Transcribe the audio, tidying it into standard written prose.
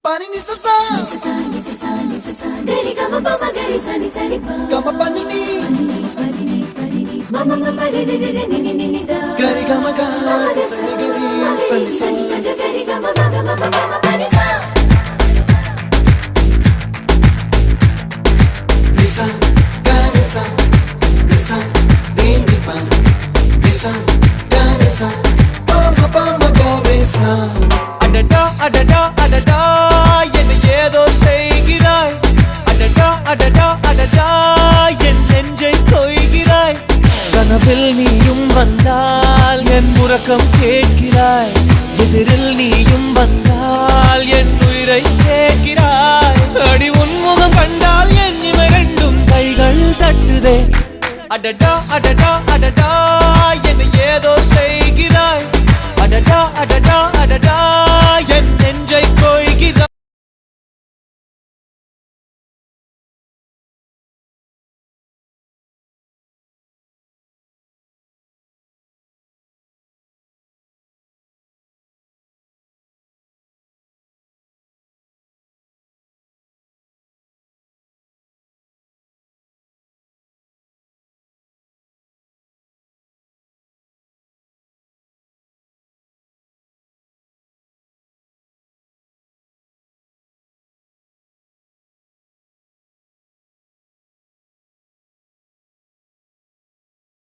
Pani ni sa sa gari gama pa ma gari sa ni sa ri pa gama pani ni mama mama re re re ni ni ni da gari gama ga sa ni gari sa ni sa gari gama ma gama mama pani sa nisa gari sa nisa re ni pa nisa gari sa pa ma gari sa அடடா அடடா அடடா என்ன ஏதோ செய்கிறாய் அடடா அடடா அடடா என் நெஞ்சை கொய்கிறாய் கனவில் நீயும் வந்தால் என் உறக்கம் கேட்கிறாய் எதிரில் நீயும் வந்தால் என் உயிரை கேட்கிறாய் அடி உன்முகம் கண்டால் என் இமை ரெண்டும் கைகள் தட்டுதே அடடா அடடா அடடா என்ன ஏதோ செய்கிறாய் அடடா அடடா அடடா என் நெஞ்சை கொய்கிறாய்